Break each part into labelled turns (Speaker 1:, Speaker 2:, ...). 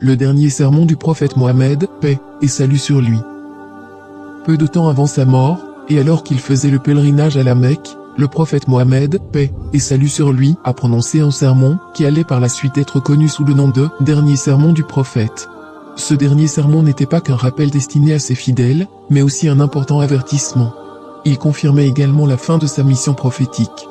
Speaker 1: le dernier sermon du prophète Mohammed, paix et salut sur lui. Peu de temps avant sa mort, et alors qu'il faisait le pèlerinage à la Mecque, le prophète Mohammed, paix et salut sur lui, a prononcé un sermon qui allait par la suite être connu sous le nom de « dernier sermon du prophète ». Ce dernier sermon n'était pas qu'un rappel destiné à ses fidèles, mais aussi un important avertissement. Il confirmait également la fin de sa mission prophétique.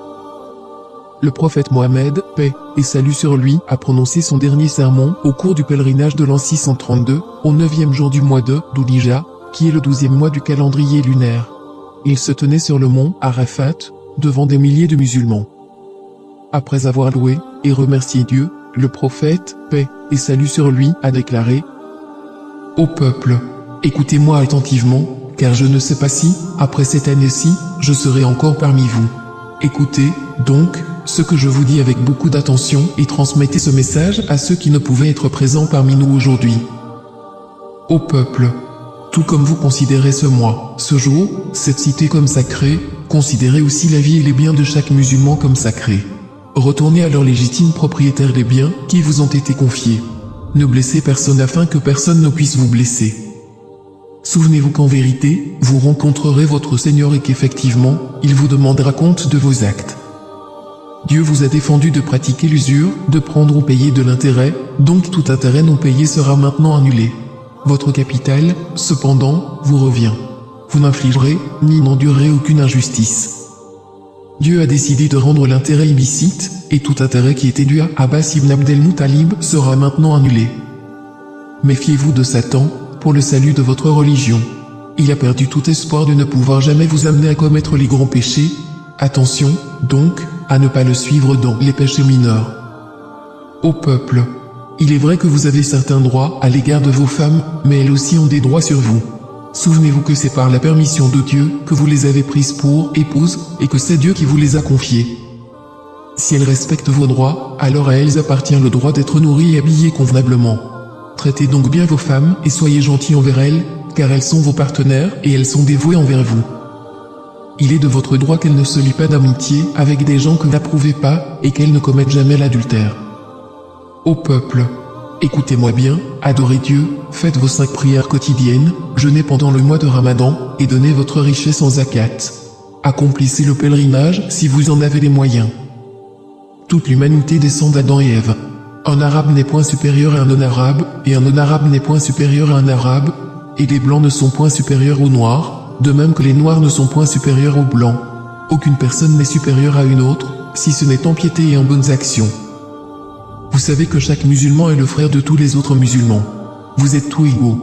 Speaker 1: Le prophète Mohammed, paix et salut sur lui, a prononcé son dernier sermon au cours du pèlerinage de l'an 632, au 9e jour du mois de Dhul-Hijjah, qui est le 12e mois du calendrier lunaire. Il se tenait sur le mont Arafat, devant des milliers de musulmans. Après avoir loué et remercié Dieu, le prophète, paix et salut sur lui, a déclaré : « Ô peuple, écoutez-moi attentivement, car je ne sais pas si, après cette année-ci, je serai encore parmi vous. Écoutez, donc, ce que je vous dis avec beaucoup d'attention et transmettez ce message à ceux qui ne pouvaient être présents parmi nous aujourd'hui. Ô peuple, tout comme vous considérez ce mois, ce jour, cette cité comme sacrée, considérez aussi la vie et les biens de chaque musulman comme sacrés. Retournez à leurs légitimes propriétaires les biens qui vous ont été confiés. Ne blessez personne afin que personne ne puisse vous blesser. Souvenez-vous qu'en vérité, vous rencontrerez votre Seigneur et qu'effectivement, il vous demandera compte de vos actes. Dieu vous a défendu de pratiquer l'usure, de prendre ou payer de l'intérêt, donc tout intérêt non payé sera maintenant annulé. Votre capital, cependant, vous revient. Vous n'infligerez, ni n'endurerez aucune injustice. Dieu a décidé de rendre l'intérêt illicite, et tout intérêt qui était dû à Abbas ibn Abdel-Muttalib sera maintenant annulé. Méfiez-vous de Satan, pour le salut de votre religion. Il a perdu tout espoir de ne pouvoir jamais vous amener à commettre les grands péchés. Attention, donc, à ne pas le suivre dans les péchés mineurs. Ô peuple, il est vrai que vous avez certains droits à l'égard de vos femmes, mais elles aussi ont des droits sur vous. Souvenez-vous que c'est par la permission de Dieu que vous les avez prises pour épouses, et que c'est Dieu qui vous les a confiées. Si elles respectent vos droits, alors à elles appartient le droit d'être nourries et habillées convenablement. Traitez donc bien vos femmes et soyez gentils envers elles, car elles sont vos partenaires et elles sont dévouées envers vous. Il est de votre droit qu'elles ne se lient pas d'amitié avec des gens que vous n'approuvez pas et qu'elles ne commettent jamais l'adultère. Ô peuple, écoutez-moi bien, adorez Dieu, faites vos 5 prières quotidiennes, jeûnez pendant le mois de Ramadan et donnez votre richesse en zakat. Accomplissez le pèlerinage si vous en avez les moyens. Toute l'humanité descend d'Adam et Ève. Un arabe n'est point supérieur à un non-arabe, et un non-arabe n'est point supérieur à un arabe, et les blancs ne sont point supérieurs aux noirs, de même que les noirs ne sont point supérieurs aux blancs. Aucune personne n'est supérieure à une autre, si ce n'est en piété et en bonnes actions. Vous savez que chaque musulman est le frère de tous les autres musulmans. Vous êtes tous égaux.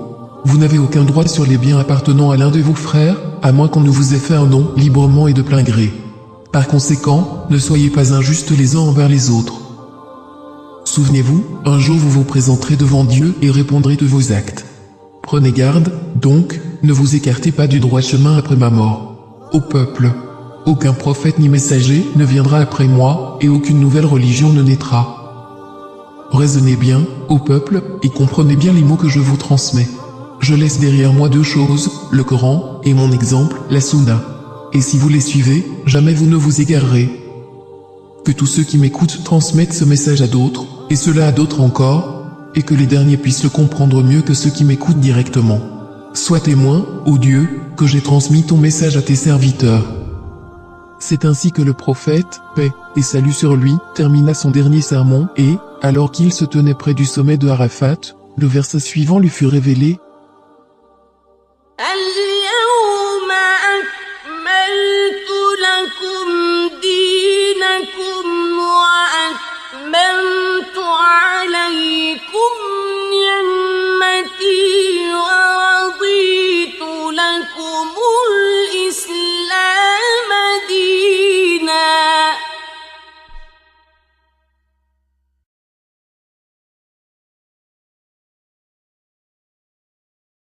Speaker 1: Vous n'avez aucun droit sur les biens appartenant à l'un de vos frères, à moins qu'on ne vous ait fait un don librement et de plein gré. Par conséquent, ne soyez pas injustes les uns envers les autres. Souvenez-vous, un jour vous vous présenterez devant Dieu et répondrez de vos actes. Prenez garde, donc, ne vous écartez pas du droit chemin après ma mort. Ô peuple, aucun prophète ni messager ne viendra après moi, et aucune nouvelle religion ne naîtra. Raisonnez bien, ô peuple, et comprenez bien les mots que je vous transmets. Je laisse derrière moi 2 choses, le Coran, et mon exemple, la Sunna. Et si vous les suivez, jamais vous ne vous égarerez. Que tous ceux qui m'écoutent transmettent ce message à d'autres, et cela à d'autres encore, et que les derniers puissent le comprendre mieux que ceux qui m'écoutent directement. Sois témoin, ô Dieu, que j'ai transmis ton message à tes serviteurs. C'est ainsi que le prophète, paix et salut sur lui, termina son dernier sermon et, alors qu'il se tenait près du sommet de Arafat, le verset suivant lui fut révélé,